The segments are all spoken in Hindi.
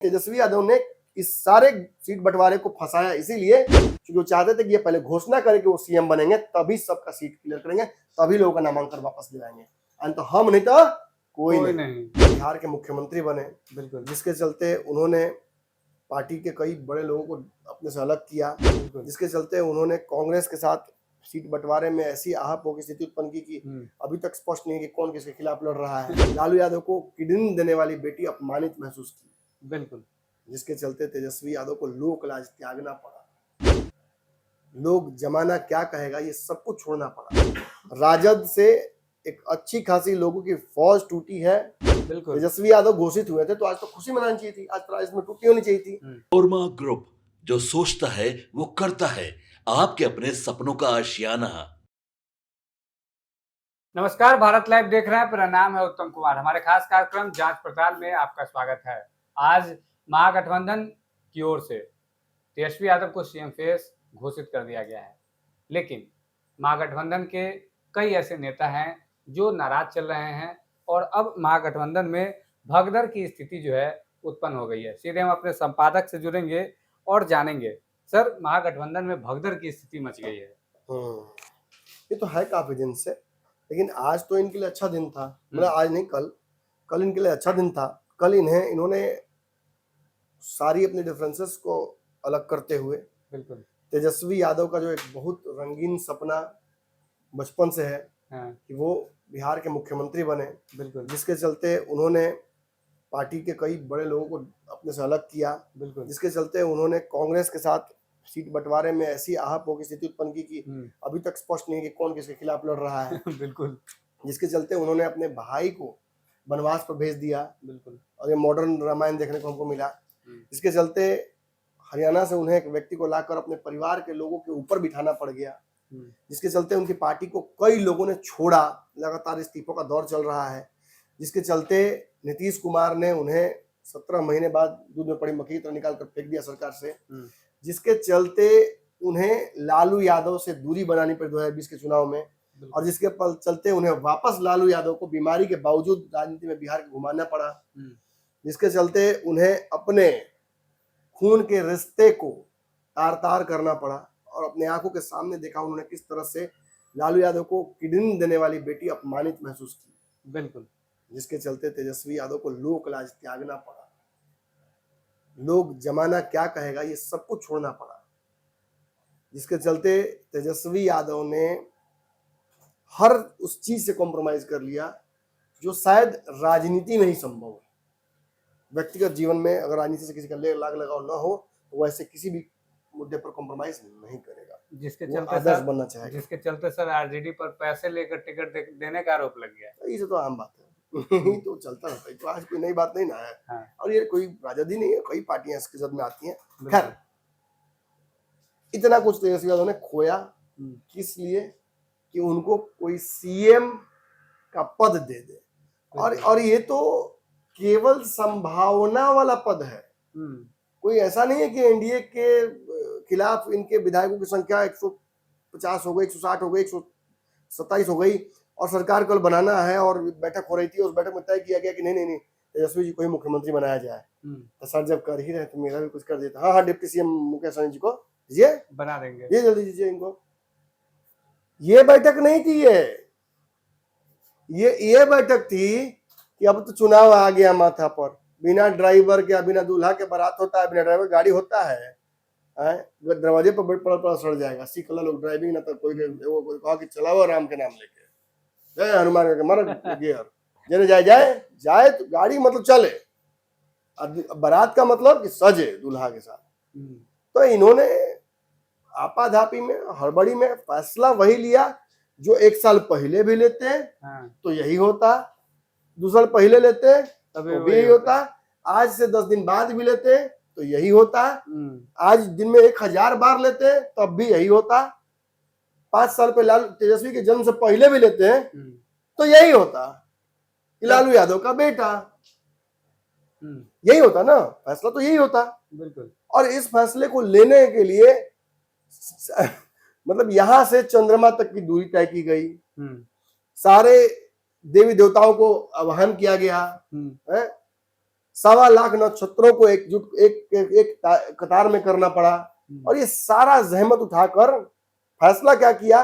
तेजस्वी यादव ने इस सारे सीट बंटवारे को फंसाया इसीलिए क्योंकि वो चाहते थे कि ये पहले घोषणा करें कि वो सीएम बनेंगे, तभी सबका सीट क्लियर करेंगे, तभी लोगों का नामांकन वापस दिलाएंगे। तो हम नहीं तो कोई नहीं बिहार के मुख्यमंत्री बने, बिल्कुल, जिसके चलते उन्होंने पार्टी के कई बड़े लोगों को अपने से अलग किया, जिसके चलते उन्होंने कांग्रेस के साथ सीट बंटवारे में ऐसी आहपों की स्थिति उत्पन्न की कि अभी तक स्पष्ट नहीं है कि कौन किसके खिलाफ लड़ रहा है। लालू यादव को किडनी देने वाली बेटी अपमानित महसूस की, बिल्कुल, जिसके चलते तेजस्वी यादव को लोक लाज त्यागना पड़ा। लोग जमाना क्या कहेगा ये सब कुछ छोड़ना पड़ा। राजद से एक अच्छी खासी लोगों की फौज टूटी है। बिल्कुल, तेजस्वी यादव घोषित हुए थे तो आज तो खुशी मनानी चाहिए थी, आज तो इसमें टूटी होनी चाहिए थी। कोरमा ग्रुप, जो सोचता है वो करता है, आपके अपने सपनों का आशियाना। नमस्कार, भारत लाइव देख रहे हैं। मेरा नाम है उत्तम कुमार। हमारे खास कार्यक्रम जांच पड़ताल में आपका स्वागत है। आज महागठबंधन की ओर से तेजस्वी यादव को सीएम फेस घोषित कर दिया गया है, लेकिन महागठबंधन के कई ऐसे नेता हैं जो नाराज चल रहे हैं और अब महागठबंधन में भगदड़ की स्थिति जो है उत्पन्न हो गई है। सीधे हम अपने संपादक से जुड़ेंगे और जानेंगे, सर, महागठबंधन में भगदड़ की स्थिति मच गई है। ये तो है काफी दिन से, लेकिन आज तो इनके लिए अच्छा दिन था। मतलब आज नहीं, कल इनके लिए अच्छा दिन था। कल इन्होंने सारी अपनी डिफरेंसेस को अलग करते हुए, बिल्कुल, तेजस्वी यादव का जो एक बहुत रंगीन सपना बचपन से है कि वो बिहार के मुख्यमंत्री बने, बिल्कुल, जिसके चलते उन्होंने पार्टी के कई बड़े लोगों को अपने से अलग किया, बिल्कुल, जिसके चलते उन्होंने कांग्रेस के साथ सीट बंटवारे में ऐसी आहपों की स्थिति उत्पन्न की कि अभी तक स्पष्ट नहीं है कि कौन किसके खिलाफ लड़ रहा है। बिल्कुल, जिसके चलते उन्होंने अपने भाई को वनवास पर भेज दिया, बिल्कुल, और ये मॉडर्न रामायण देखने को हमको मिला। जिसके चलते हरियाणा से उन्हें एक व्यक्ति को लाकर अपने परिवार के लोगों के ऊपर बिठाना पड़ गया, जिसके चलते उनकी पार्टी को कई लोगों ने छोड़ा। लगातार इस्तीफों का दौर चल रहा है, जिसके चलते नीतीश कुमार ने उन्हें 17 महीने बाद दूध में पड़ी मक्खी की तरह निकाल कर फेंक दिया सरकार से, जिसके चलते उन्हें लालू यादव से दूरी बनानी पड़ी 2020 के चुनाव में, और जिसके चलते उन्हें वापस लालू यादव को बीमारी के बावजूद राजनीति में बिहार को घुमाना पड़ा, जिसके चलते उन्हें अपने खून के रिश्ते को तार तार करना पड़ा और अपने आंखों के सामने देखा उन्होंने किस तरह से लालू यादव को किडनी देने वाली बेटी अपमानित महसूस की, बिल्कुल, जिसके चलते तेजस्वी यादव को लोक लाज त्यागना पड़ा। लोग जमाना क्या कहेगा ये सब कुछ छोड़ना पड़ा, जिसके चलते तेजस्वी यादव ने हर उस चीज से कॉम्प्रोमाइज कर लिया जो शायद राजनीति में ही संभव है। व्यक्तिगत जीवन में अगर राजनीति से किसी का लाग लगाव न हो तो वैसे किसी भी मुद्दे पर कॉम्प्रोमाइज नहीं करेगा, जिसके चलते आदर्श बनना चाहेगा। जिसके चलते सर आरजेडी पर पैसे लेकर टिकट देने का आरोप लग गया। ये तो आम बात है। तो चलता रहता है, तो आज कोई नई बात नहीं ना है। हाँ। और ये कोई राजद ही नहीं है, कई पार्टियां इसके जद में आती हैं। खैर, इतना कुछ तेजस्वी यादव ने खोया किस लिए कि उनको कोई सीएम का पद दे दे, और ये तो केवल संभावना वाला पद है। कोई ऐसा नहीं है कि एनडीए के खिलाफ इनके विधायकों की संख्या 150 हो गई, 160 हो गई, 127 हो गई और सरकार कल बनाना है और बैठक हो रही थी। उस बैठक में तय किया गया कि नहीं तेजस्वी जी को ही मुख्यमंत्री बनाया जाए। तो सर जब कर ही रहे तो मेरा भी कुछ कर देता। हाँ, डिप्टी सीएम मुकेश सहनी जी को ये बना देंगे, ये जल्दी दीजिए इनको। ये बैठक नहीं थी, ये बैठक थी कि अब तो चुनाव आ गया माथा पर, बिना ड्राइवर के, बिना दूल्हा के बारात होता है, बिना ड्राइवर गाड़ी होता है, दरवाजे पर पड़ा सड़ जाएगा। सीख लो लोग ड्राइविंग ना तो कोई कहा कि चलाओ राम के नाम लेके, जय हनुमान के मर गियर जने जाए तो गाड़ी मतलब चले, बारात का मतलब कि सजे दूल्हा के साथ। तो इन्होंने आपाधापी में, हड़बड़ी में फैसला वही लिया जो 1 साल पहले भी लेते तो यही होता, 2 साल पहले लेते तो भी यही होता, आज से 10 दिन बाद भी लेते तो यही होता, आज दिन में 1000 बार लेते तब भी यही होता, 5 साल पे तेजस्वी के जन्म से पहले भी लेते तो यही होता कि लालू यादव का बेटा, यही होता ना, फैसला तो यही होता, बिल्कुल। और इस फैसले को लेने के लिए मतलब यहां से चंद्रमा तक की दूरी तय की गई, सारे देवी देवताओं को आह्वान किया गया है, 1.25 लाख नक्षत्रों को एकजुट एक कतार में करना पड़ा, और ये सारा जहमत उठाकर फैसला क्या किया?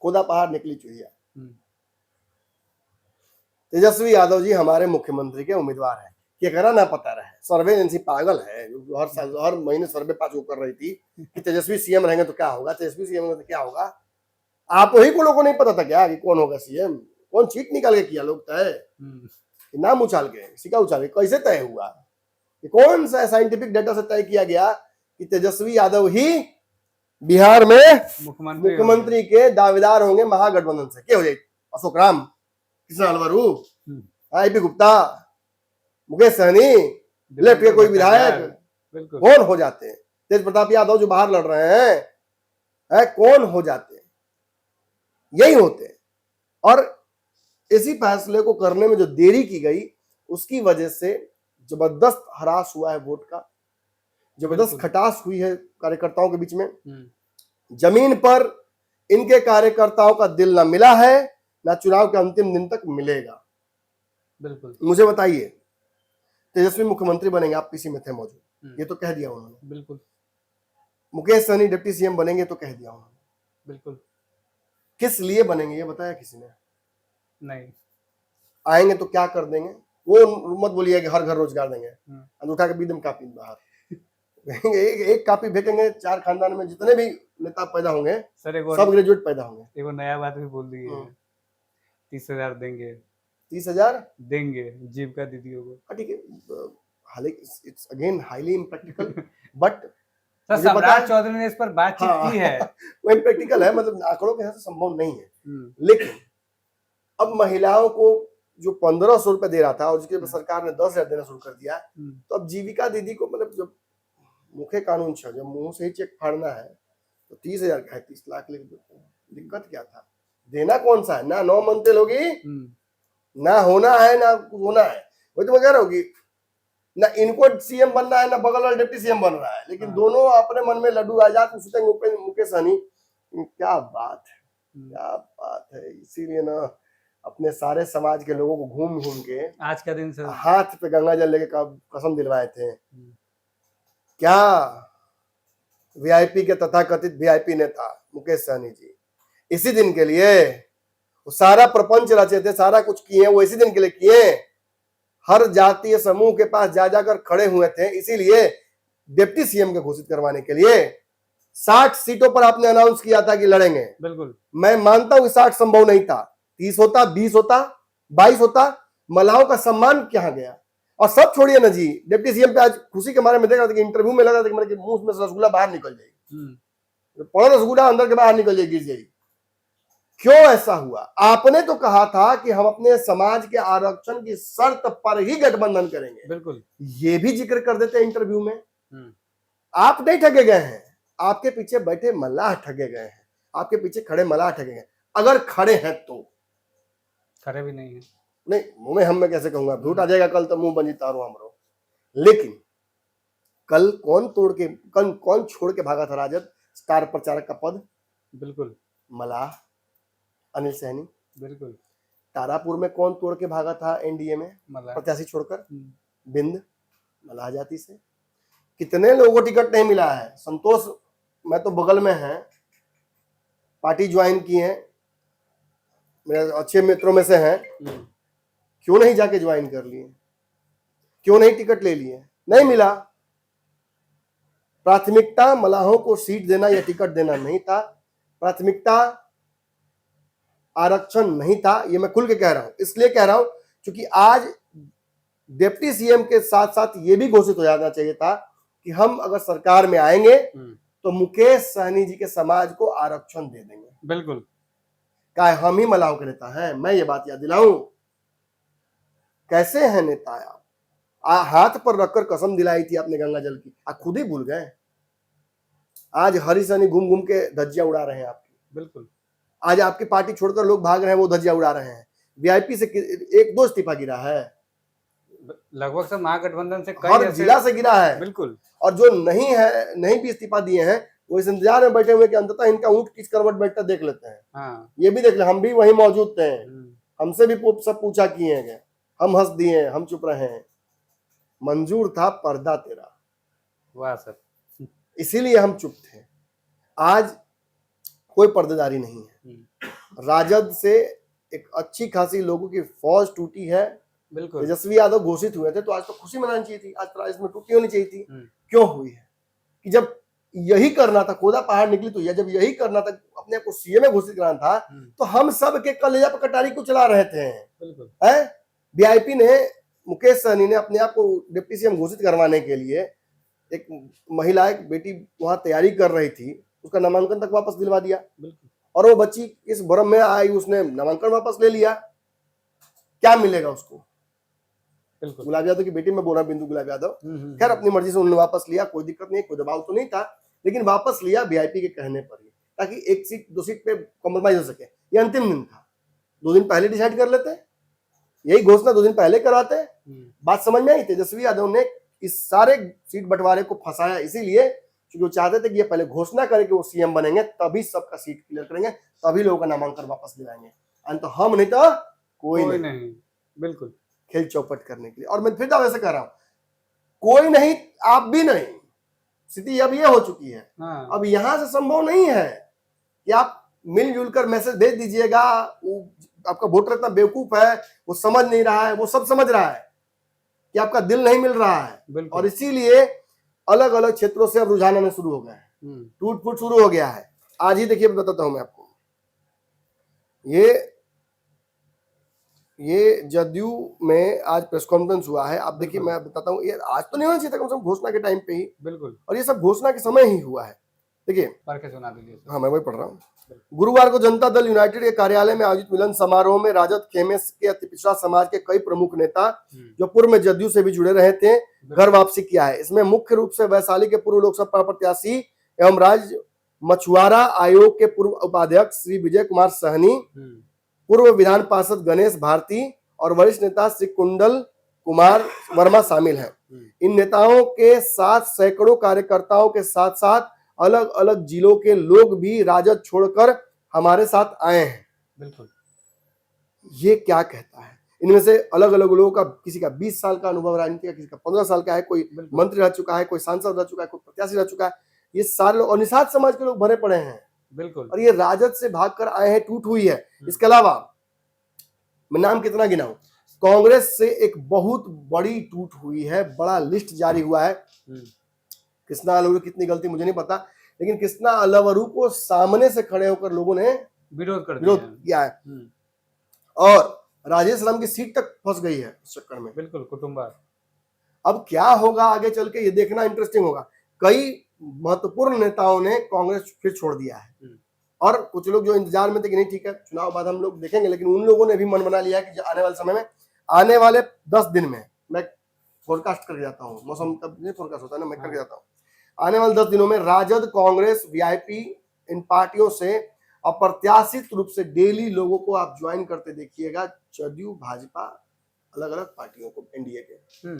खोदा पहाड़ निकली चुहिया। तेजस्वी यादव जी हमारे मुख्यमंत्री के उम्मीदवार हैं, ये करा ना पता रहे। सर्वे एजेंसी पागल है, जो हर साल हर महीने सर्वे पास कर रही थी कि तेजस्वी सीएम रहेंगे तो क्या होगा, तेजस्वी सीएम रहेंगे तो क्या होगा। आप ही को लोगों को नहीं पता था क्या कि कौन होगा सीएम? कौन चीट निकाल के किया लोग तय? नाम उछाल के, सिक्का उछाल के कैसे तय हुआ? कौन सा साइंटिफिक डेटा से तय किया गया कि तेजस्वी यादव ही बिहार में मुख्यमंत्री के दावेदार होंगे महागठबंधन से? क्या हो जाए? अशोक राम, कृष्ण अलवरू, आईपी गुप्ता, मुकेश सहनी, लेफ्ट के कोई विधायक कौन हो जाते हैं? तेज प्रताप यादव जो बाहर लड़ रहे हैं कौन हो जाते हैं? यही होते हैं। और इसी फैसले को करने में जो देरी की गई, उसकी वजह से जबरदस्त हरास हुआ है वोट का, जबरदस्त खटास हुई है कार्यकर्ताओं के बीच में। जमीन पर इनके कार्यकर्ताओं का दिल ना मिला है, ना चुनाव के अंतिम दिन तक मिलेगा। बिल्कुल। मुझे बताइए, तेजस्वी मुख्यमंत्री बनेंगे, आप पीसी में थे मौजूद, ये तो कह दिया उन्होंने। बिल्कुल। मुकेश सहनी डिप्टी सीएम बनेंगे तो कह दिया उन्होंने। बिल्कुल। किस लिए बनेंगे ये बताया किसी ने? नहीं। आएंगे तो क्या कर देंगे? वो मत बोलिए कि हर घर रोजगार देंगे, उठा के बीदम कापी बाहर एक कापी फेंकेंगे, 4 खानदान में जितने भी नेता पैदा होंगे सब ग्रेजुएट पैदा होंगे। एक नया बात भी बोल दी है, 30,000 देंगे। 30,000 देंगे जीविका दीदियों को। ठीक है, हालांकि it's again highly impractical, but सम्राट चौधरी ने इस पर बातचीत की है। वो इम्प्रैक्टिकल है, मतलब आंकड़ों के हिसाब से संभव नहीं है। लेकिन अब महिलाओं को जो 1,500 रुपए दे रहा था और जिसके सरकार ने 10,000 देना शुरू कर दिया, तो अब जीविका दीदी को, मतलब जब मुख्य कानून छो, जब मुंह से ही चेक फाड़ना है तो 30,000 का है, 30 लाख लिख देते हैं। दिक्कत क्या था? देना कौन सा है? ना 9 मनते लोगी, ना होना है, ना कुछ होना है। वही तो मैं कह रहा हूँ कि ना इनको सीएम बनना है, ना बगल वाला डिप्टी सीएम बन रहा है, लेकिन दोनों अपने मन में लड्डू आजाद सोचेंगे मुकेश सहनी। क्या बात है, क्या बात है। इसीलिए ना अपने सारे समाज के लोगों को घूम घूम के आज का दिन से हाथ पे गंगा जल लेके कसम दिलवाए थे। क्या वीआईपी के तथाकथित वीआईपी नेता मुकेश सहनी जी इसी दिन के लिए वो सारा प्रपंच रचे थे, सारा कुछ किए, वो इसी दिन के लिए किए। हर जातीय समूह के पास जा जाकर खड़े हुए थे, इसीलिए डिप्टी सीएम को घोषित करवाने के लिए 60 सीटों पर आपने अनाउंस किया था कि लड़ेंगे। बिल्कुल। मैं मानता हूं 60 संभव नहीं था, 30 होता, 20 होता, 22 होता। महिलाओं का सम्मान कहां गया? और सब छोड़िए ना जी, डिप्टी सीएम पे आज खुशी के मारे में देख रहा था कि इंटरव्यू में लगा था कि मेरे मुंह में रसगुल्ला बाहर निकल जाएगी, पड़ा रसगुल्ला अंदर के बाहर निकल जाएगी, गिर जाएगी। क्यों ऐसा हुआ? आपने तो कहा था कि हम अपने समाज के आरक्षण की शर्त पर ही गठबंधन करेंगे। बिल्कुल। ये भी जिक्र कर देते हैं इंटरव्यू में। आप नहीं ठगे गए हैं, आपके पीछे बैठे मल्लाह ठगे गए हैं, आपके पीछे खड़े मल्लाह ठगे गए। अगर खड़े हैं तो, खड़े भी नहीं है, नहीं मुंह में हम मैं कैसे कहूंगा, झूठ आ जाएगा कल तो मुंह बंजी तारो हमरो। लेकिन कल कौन छोड़ के भागा था राजद स्टार प्रचारक का पद? बिल्कुल। मल्लाह अनिल सहनी। बिल्कुल। तारापुर में कौन तोड़ के भागा था एनडीए में प्रत्याशी छोड़कर? बिंद, मल्लाह जाति से। कितने लोगों को टिकट नहीं मिला है? संतोष मैं तो बगल में है, पार्टी ज्वाइन की है, मेरे अच्छे मित्रों में से हैं, क्यों नहीं जाके ज्वाइन कर लिए? क्यों नहीं टिकट ले लिए? नहीं मिला। प्राथमिकता मल्लाहों को सीट देना या टिकट देना नहीं था, प्राथमिकता आरक्षण नहीं था। ये मैं खुल के कह रहा हूं, इसलिए कह रहा हूं क्योंकि आज डिप्टी सीएम के साथ साथ ये भी घोषित हो जाना चाहिए था कि हम अगर सरकार में आएंगे तो मुकेश सहनी जी के समाज को आरक्षण दे देंगे। बिल्कुल। क्या हम ही मल्लाहों के नेता हैं? मैं ये बात याद दिलाऊं, कैसे हैं नेता आप? हाथ पर रखकर कसम दिलाई थी आपने गंगा जल की, आप खुद ही भूल गए। आज हरी सहनी घूम घूम के धज्जियां उड़ा रहे हैं आपकी। बिल्कुल। आज आपकी पार्टी छोड़कर लोग भाग रहे हैं, वो धज्जियां उड़ा रहे हैं। वीआईपी से 1-2 इस्तीफा गिरा है, लगभग सब महागठबंधन से हर जिला से गिरा है। बिल्कुल। और जो नहीं भी इस्तीफा दिए हैं वो इस इंतजार में बैठे हुए कि अंततः इनका ऊंट किस करवट बैठता देख लेते हैं। हाँ। ये भी देख ले, हम भी वहीं मौजूद थे, हमसे भी सब पूछा किए गए, हम हंस दिए, हम चुप रहे हैं। मंजूर था पर्दा तेरा, वाह सर। इसीलिए हम चुप थे। आज कोई पर्देदारी नहीं है। राजद से एक अच्छी खासी लोगों की फौज टूटी है। बिल्कुल। तेजस्वी यादव घोषित हुए थे तो आज तो खुशी मनानी चाहिए थी, आज तो इसमें टूटी होनी चाहिए थी। क्यों हुई है कि जब यही करना था, खोदा पहाड़ निकली तो यह, जब यही करना था, अपने आप को सीएम घोषित कराना था, तो हम सब के कलेजा पर कटारी को चला रहे थे। बिल्कुल। वीआईपी ने, मुकेश सहनी ने अपने आप को डिप्टी सीएम घोषित करवाने के लिए, एक महिला, एक बेटी वहां तैयारी कर रही थी, उसका नामांकन तक वापस दिलवा दिया। बिल्कुल। और वो बच्ची इस भ्रम में आई, उसने नामांकन वापस ले लिया। क्या मिलेगा उसको? बिल्कुल। गुलाब यादव की बेटी में बोल रहा, बिंदु गुलाब यादव, खैर अपनी मर्जी से उन्होंने वापस लिया, कोई दिक्कत नहीं, कोई दबाव तो नहीं था, लेकिन वापस लिया वीआईपी के कहने पर ही, ताकि एक सीट 2 सीट पे कॉम्प्रोमाइज हो सके। ये अंतिम दिन था, 2 दिन पहले डिसाइड कर लेते, यही घोषणा 2 दिन पहले करवाते। बात समझ में आई? तेजस्वी यादव ने इस सारे सीट बंटवारे को फंसाया इसीलिए क्योंकि वो चाहते थे कि ये पहले घोषणा करें कि वो सीएम बनेंगे, तभी सबका सीट क्लियर करेंगे, तभी लोगों का नामांकन वापस दिलाएंगे। तो हम नहीं तो कोई नहीं। बिल्कुल। खेल चौपट करने के लिए। और मैं फिर दावे से कह रहा हूं, कोई नहीं, आप भी नहीं। स्थिति अब ये हो चुकी है। अब यहां से संभव नहीं है कि आप मिलजुल कर मैसेज भेज दीजिएगा। आपका वोटर इतना बेवकूफ है, वो समझ नहीं रहा है, वो सब समझ रहा है कि आपका दिल नहीं मिल रहा है, और इसीलिए अलग अलग क्षेत्रों से अब रुझान आने शुरू हो गए हैं, टूट फूट शुरू हो गया है। आज ही देखिए, बताता हूं मैं आपको, ये जदयू में आज प्रेस कॉन्फ्रेंस हुआ है। आप देखिए, मैं बताता हूँ, ये आज तो नहीं होना चाहिए था, कम से कम घोषणा के टाइम पे ही। बिल्कुल। और ये सब घोषणा के समय ही हुआ है। देखिए, सुना दीजिए। हाँ, मैं वही पढ़ रहा हूँ। गुरुवार को जनता दल यूनाइटेड के कार्यालय में आयोजित मिलन समारोह में राजद खेमे के अति पिछड़ा समाज के कई प्रमुख नेता जो पूर्व में जदयू से भी जुड़े रहे थे, घर वापसी किया है। इसमें मुख्य रूप से वैशाली के पूर्व लोकसभा प्रत्याशी एवं राज्य मछुआरा आयोग के पूर्व उपाध्यक्ष श्री विजय कुमार सहनी, पूर्व विधान पार्षद गणेश भारती और वरिष्ठ नेता श्री कुंडल कुमार वर्मा शामिल हैं। इन नेताओं के साथ सैकड़ों कार्यकर्ताओं के साथ साथ अलग अलग जिलों के लोग भी राजद छोड़कर हमारे साथ आए हैं। बिल्कुल। ये क्या कहता है? इनमें से अलग अलग लोगों का, किसी का 20 साल का अनुभव राजनीति का, किसी का 15 साल का है, कोई मंत्री रह चुका है, कोई सांसद रह चुका है, कोई प्रत्याशी रह चुका है। ये सारे लोग और निषाद समाज के लोग भरे पड़े हैं। बिल्कुल। और ये राजद से भागकर आए हैं, टूट हुई है। इसके अलावा मैं नाम कितना गिनाऊं, कांग्रेस से एक बहुत बड़ी टूट हुई है, बड़ा लिस्ट जारी हुआ है। कृष्णा अलवरू कितनी गलती मुझे नहीं पता, लेकिन कृष्णा अलवरू को सामने से खड़े होकर लोगों ने विरोध किया है। और राजेश राम की सीट तक फंस गई है इस चक्कर में। बिल्कुल, कुटुंबर। अब क्या होगा आगे चल के, ये देखना इंटरेस्टिंग होगा। कई महत्वपूर्ण नेताओं ने कांग्रेस फिर छोड़ दिया है, और कुछ लोग जो इंतजार में थे कि नहीं ठीक है, चुनाव बाद हम लोग देखेंगे, लेकिन उन लोगों ने भी मन बना लिया है कि आने वाले समय में, आने वाले 10 दिन में, मैं फोरकास्ट करके जाता हूँ, मौसम तब नहीं फोरकास्ट होता है ना, मैं करके जाता हूँ, आने वाले 10 दिनों में राजद, कांग्रेस, वीआईपी, इन पार्टियों से अप्रत्याशित रूप से डेली लोगों को आप ज्वाइन करते देखिएगा। जदयू, भाजपा, अलग अलग पार्टियों को, एनडीए के,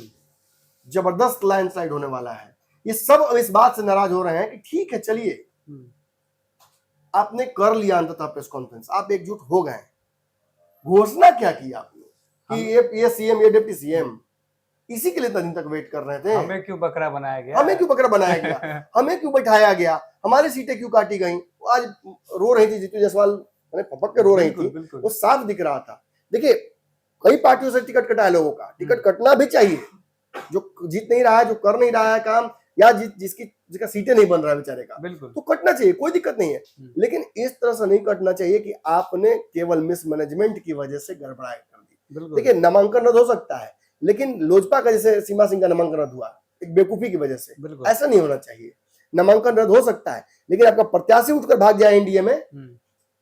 जबरदस्त लैंडस्लाइड होने वाला है। ये सब अब इस बात से नाराज हो रहे हैं कि ठीक है, चलिए, आपने कर लिया अंततः प्रेस कॉन्फ्रेंस, आप एकजुट हो गए, घोषणा क्या की आपने कि ये सीएम, ये डिप्टी सीएम, इसी के लिए इतना दिन तक वेट कर रहे थे। हमें क्यों बकरा बनाया गया, हमें क्यों बकरा बनाया गया हमें क्यों बैठाया गया, हमारी सीटें क्यों काटी गई। आज रो रही थी जीतू जायसवाल, मैंने पपक के रो रही थी, वो साफ दिख रहा था। देखिए, कई पार्टियों से टिकट कटा है लोगों का, टिकट कटना भी चाहिए, जो जीत नहीं रहा है, जो कर नहीं रहा है काम, या जिसका सीटें नहीं बन रहा है बेचारे का, तो कटना चाहिए, कोई दिक्कत नहीं है। लेकिन इस तरह से नहीं कटना चाहिए कि आपने केवल मिसमैनेजमेंट की वजह से गड़बड़ाई कर दी। देखिए, नामांकन रद्द हो सकता है, लेकिन लोजपा का जैसे सीमा सिंह का नामांकन रद्द हुआ एक बेवकूफी की वजह से, ऐसा नहीं होना चाहिए। नामांकन रद्द हो सकता है, लेकिन आपका प्रत्याशी उठकर भाग जाए एनडीए में,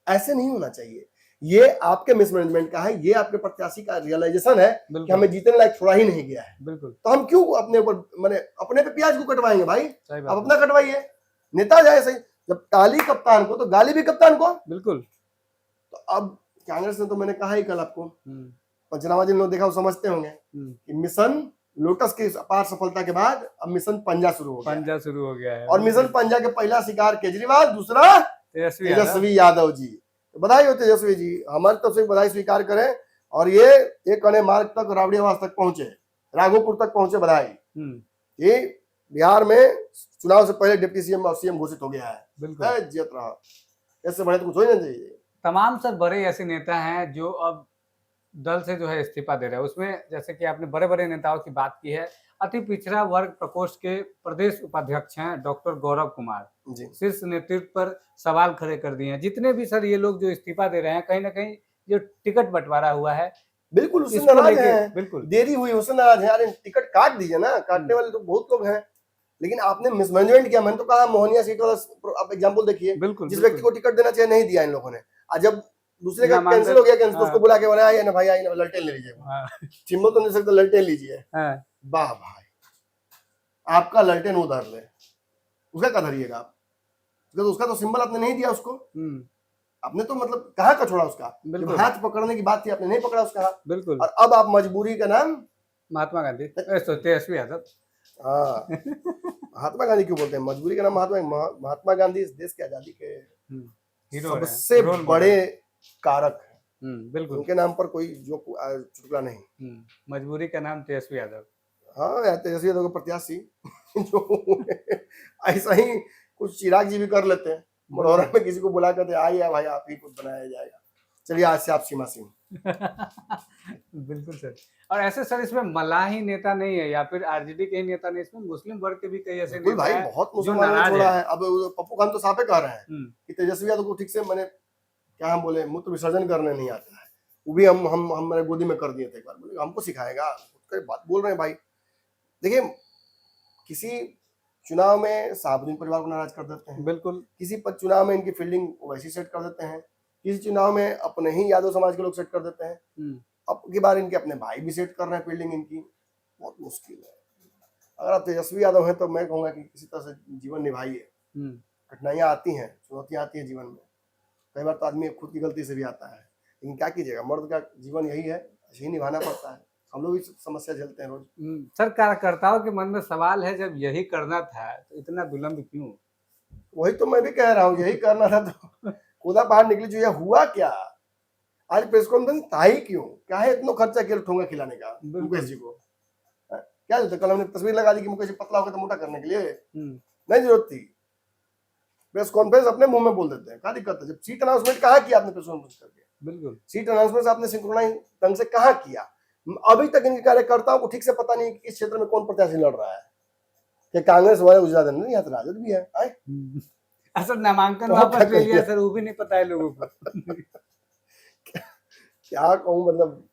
ऐसे नहीं होना चाहिए। ये आपके मिसमैनेजमेंट का है, ये आपके प्रत्याशी का रियलाइजेशन है कि हमें जीतने लायक छोड़ा ही नहीं गया है। तो हम क्यों अपने ऊपर, मैंने अपने पे प्याज क्यों कटवाएंगे भाई, आप अपना कटवाइए, नेता जाए सही। जब ताली कप्तान को तो गाली भी कप्तान को। बिल्कुल। तो अब कांग्रेस ने, तो मैंने कहा ही कल आपको, पंचनामा जिन लोग देखा वो समझते होंगे कि मिशन लोटस की अपार सफलता के बाद अब मिशन पंजा शुरू हो गया है। और मिशन पंजा के पहला शिकार केजरीवाल, दूसरा तेजस्वी यादव जी। तो बधाई हो तेजस्वी जी, हमारी तरफ से बधाई स्वीकार करें, और ये एक अने मार्ग तक, रावड़ी आवास तक पहुंचे। राघोपुर तक पहुंचे बधाई हम्म, कि बिहार में चुनाव से पहले डिप्टी सीएम और सीएम घोषित हो गया है। बिल्कुल। जीत रहा, इससे बड़े तो कुछ हो ही नहीं चाहिए। तमाम सर बड़े ऐसे नेता हैं जो अब दल से जो है इस्तीफा दे रहे हैं। उसमें जैसे कि आपने बड़े बड़े नेताओं की बात की है, अति पिछड़ा वर्ग प्रकोष्ठ के प्रदेश उपाध्यक्ष हैं डॉक्टर गौरव कुमार, जी शीर्ष नेतृत्व पर सवाल खड़े कर दिए हैं। जितने भी सर ये लोग जो इस्तीफा दे रहे हैं, कहीं ना कहीं जो टिकट बंटवारा हुआ है बिल्कुल उससे इसको नाराज लेके हैं, बिल्कुल देरी हुई उससे नाराज है। अरे टिकट काट दीजिए ना, काटने वाले तो बहुत लोग हैं, लेकिन आपने मिसमैनेजमेंट किया। मैंने तो कहा मोहनिया सीट वाला आप एग्जाम्पल देखिए, बिल्कुल जिस व्यक्ति को टिकट देना चाहिए नहीं दिया इन लोगों ने, और जब दूसरे का नामांकन- कैंसिल हो गया, कैंसिल तो हाँ। उसको बुला के बोला आइए ना भाई, आइए ना, ललटेन ले लीजिए। हाँ, चिम्बल तो नहीं सकते, ललटेन लीजिए। हाँ, वाह भाई, आपका ललटेन उधर ले, उसका क्या धरिएगा आप? उसका तो सिंबल आपने नहीं दिया उसको, आपने तो मतलब कहाँ का छोड़ा उसका? जब बिल्कुल हाथ पकड़ने की बात थी आपने नहीं पकड़ा उसका हाथ, बिल्कुल। और अब आप मजबूरी का नाम, महात्मा गांधी तेजस्वी यादव। हाँ महात्मा गांधी क्यों बोलते हैं? मजबूरी का नाम महात्मा गांधी इस देश की आजादी के हीरो हैं, सबसे रोल मॉडल। बड़े कारक हैं। बिल्कुल। उनके नाम पर कोई जो चुटकुला नहीं। मजबूरी का नाम तेजस्वी यादव। हाँ या तेजस्वी यादव के प्रत्याशी जो ऐसा ही कुछ चिराग जी भी कर लेते हैं, मुरौरा में किसी को बुला कर आइए भाई आप ही कुछ बनाया जाएगा, चलिए आज से आप सीमा सिंह। बिल्कुल सर। और ऐसे सर इसमें मलाही नेता नहीं है या फिर आरजेडी के ही नेता नहीं, इसमें मुस्लिम वर्ग के भी कई ऐसे बिल्कुल नेता भाई, हैं बहुत जो मुसलमानों ने नाराज छोड़ा है। है। अब पप्पू खान तो साफे कह रहे हैं कि तेजस्वी यादव को ठीक से मैंने क्या हम बोले मूत्र विसर्जन करने नहीं आता है, वो भी हम मेरे गोदी में कर दिए थे एक बार। बोले हमको सिखाएगा, बात बोल रहे हैं भाई। देखिए किसी चुनाव में साबुद्दीन परिवार को नाराज कर देते हैं, बिल्कुल किसी चुनाव में इनकी फील्डिंग वैसी सेट कर देते हैं, किसी चुनाव में अपने ही यादव समाज के लोग सेट कर देते हैं, अब की बार इनके अपने भाई भी सेट कर रहे हैं फील्डिंग इनकी। बहुत मुश्किल है। अगर आप तेजस्वी यादव हैं तो मैं कहूंगा कि किसी तरह से जीवन निभाइए। कठिनाइयां आती हैं, चुनौतियां आती हैं जीवन में, कई बार तो आदमी खुद की गलती से भी आता है, लेकिन क्या कीजिएगा, मर्द का जीवन यही है, यही निभाना पड़ता है। हम लोग भी समस्या झेलते हैं रोज। सर कार्यकर्ताओं के मन में सवाल है, जब यही करना था तो इतना विलंब क्यों? वही तो मैं भी कह रहा हूँ, यही करना था तो खुदा बाहर निकली जो, ये हुआ क्या? आज प्रेस कॉन्फ्रेंस था ही क्यों? क्या है इतना खर्चा किया ठोंगा खिलाने का मुकेश जी को? क्या जरूरत? कल हमने तस्वीर लगा दी कि मुकेश जी पतला होकर तो मोटा करने के लिए, नहीं जरूरत थी। प्रेस कॉन्फ्रेंस अपने मुंह में बोल देते हैं, क्या दिक्कत है? जब सीट अनाउंसमेंट कहाँ किया आपने प्रेस कॉन्फ्रेंस करके? बिल्कुल सीट अनाउंसमेंट आपने सिंक्रोनाइज ढंग से कहाँ किया? अभी तक इनके कार्यकर्ताओं को ठीक से पता नहीं कि इस क्षेत्र में कौन प्रत्याशी लड़ रहा है, कि कांग्रेस वाले गुजरात नहीं, यहाँ तो राजद भी है। सर नामांकन वापस ले लिया सर, वो भी नहीं पता है लोगों को। क्या कहूँ, मतलब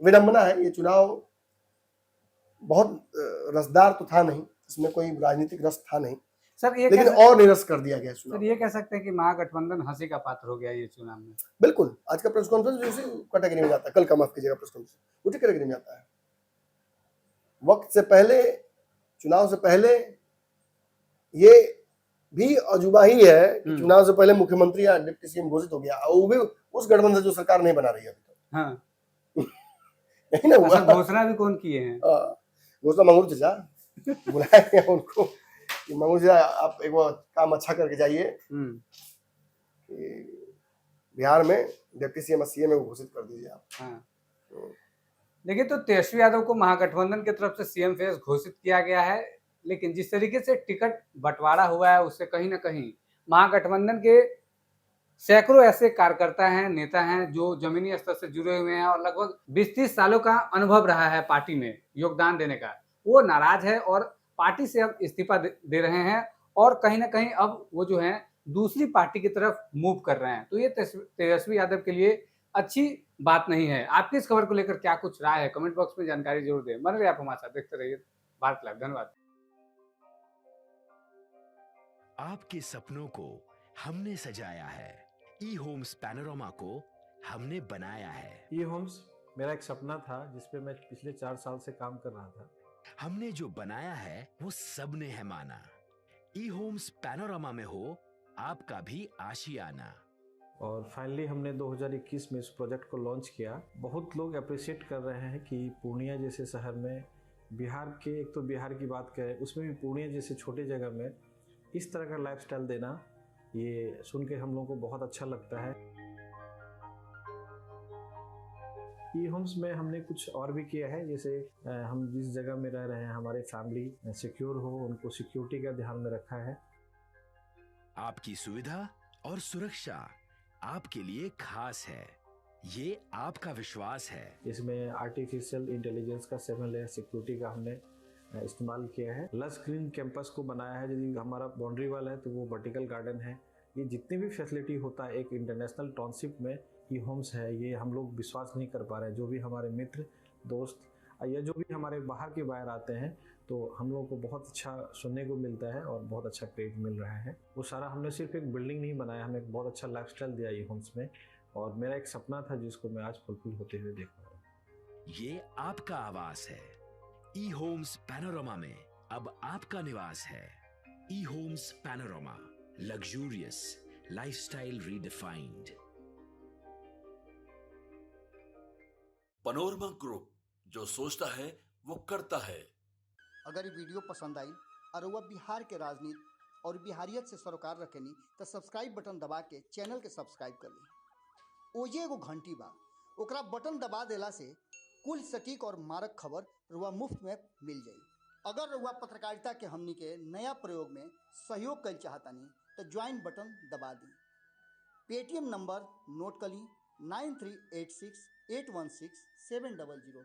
विडंबना है। ये चुनाव बहुत रसदार तो था नहीं, इसमें कोई राजनीतिक रस था नहीं सर, ये लेकिन और निरस कर दिया गया चुनाव। सर ये कह सकते हैं कि महागठबंधन हंसी का पात्र हो गया ये चुनाव में। बिल्कुल, आज का प्रेस कॉन्फ्रेंस उसी कैटेगरी में जाता है, कल का माफ कीजिएगा प्रेस कॉन्फ्रेंस उसी कैटेगरी में जाता है। वक्त से पहले, चुनाव से पहले, ये भी अजूबा ही है कि चुनाव से पहले मुख्यमंत्री या डिप्टी सीएम घोषित हो गया, और वो भी उस गठबंधन जो सरकार नहीं बना रही है अभी तक। हाँ। यही ना हुआ। घोषणा भी कौन किए हैं? घोषणा मंगू चाचा बुलाए हैं उनको कि मंगू चाचा आप एक बार काम अच्छा करके जाइए, बिहार में डिप्टी सीएम और सीएम घोषित कर दीजिए आप। हाँ। देखिए, तो तेजस्वी यादव को महागठबंधन की तरफ से सीएम फेस घोषित किया गया है, लेकिन जिस तरीके से टिकट बंटवारा हुआ है उससे कहीं ना कहीं महागठबंधन के सैकड़ों ऐसे कार्यकर्ता हैं, नेता हैं जो जमीनी स्तर से जुड़े हुए हैं और लगभग 20-30 सालों का अनुभव रहा है पार्टी में योगदान देने का, वो नाराज है और पार्टी से अब इस्तीफा दे रहे हैं और कहीं ना कहीं अब वो जो है दूसरी पार्टी की तरफ मूव कर रहे हैं। तो ये तेजस्वी यादव के लिए अच्छी बात नहीं है। आपकी इस खबर को लेकर क्या कुछ राय है, कमेंट बॉक्स में जानकारी जरूर दें। बने रहिए आप हमारे साथ, देखते रहिए भारत लाइव। धन्यवाद। आपके सपनों को हमने सजाया है, ई होम्स पैनोरामा को हमने बनाया है। ई होम्स मेरा एक सपना था जिसपे मैं पिछले 4 साल से काम कर रहा था। हमने जो बनाया है वो सबने है माना। ई होम्स पैनोरामा में हो आपका भी आशियाना। और फाइनली हमने 2021 में इस प्रोजेक्ट को लॉन्च किया। बहुत लोग अप्रिशिएट कर रहे हैं कि पूर्णिया जैसे शहर में, बिहार के, एक तो बिहार की बात करें उसमें भी पूर्णिया जैसे छोटे जगह में इस तरह का लाइफस्टाइल देना, ये सुन के हम लोगों को बहुत अच्छा लगता है। ई होम्स में हमने कुछ और भी किया है, जैसे हम जिस जगह में रह रहे हैं हमारे फैमिली सिक्योर हो, उनको सिक्योरिटी का ध्यान में रखा है। आपकी सुविधा और सुरक्षा आपके लिए खास है, ये आपका विश्वास है। इसमें आर्टिफिशियल इंटेलिजेंस का 7 लेयर सिक्योरिटी का हमने इस्तेमाल किया है। लस ग्रीन कैंपस को बनाया है, यदि हमारा बाउंड्री वाल है तो वो वर्टिकल गार्डन है। ये जितनी भी फैसिलिटी होता है एक इंटरनेशनल टाउनशिप में ई होम्स है, ये हम लोग विश्वास नहीं कर पा रहे हैं। जो भी हमारे मित्र दोस्त या जो भी हमारे बाहर के बाहर आते हैं तो हम लोगों को बहुत अच्छा सुनने को मिलता है और बहुत अच्छा क्रेडिट मिल रहा है। वो सारा हमने सिर्फ एक बिल्डिंग नहीं बनाया, हमें एक बहुत अच्छा लाइफस्टाइल दिया ई होम्स में, और मेरा एक सपना था जिसको मैं आज फुलफिल होते हुए देख पा रहा हूँ। ये आपका आवास है। ई होम्स पैनोरामा में अब आपका निवास है। E Homes Panorama, luxurious lifestyle redefined. Panorama Group, जो सोचता है वो करता है। अगर ये वीडियो पसंद आई और वह बिहार के राजनीति और बिहारियत से सरोकार रखेनी तो सब्सक्राइब बटन दबा के चैनल के सब्सक्राइब कर ली। ओजे एगो घंटी बा, ओकरा बटन दबा देला से कुल सटीक और मारक खबर रुआ मुफ्त में मिल जाई। अगर रुआ पत्रकारिता के हमनी के नया प्रयोग में सहयोग कर चाहतानी तो ज्वाइन बटन दबा दी। पेटीएम नंबर नोट कर ली 9386816700।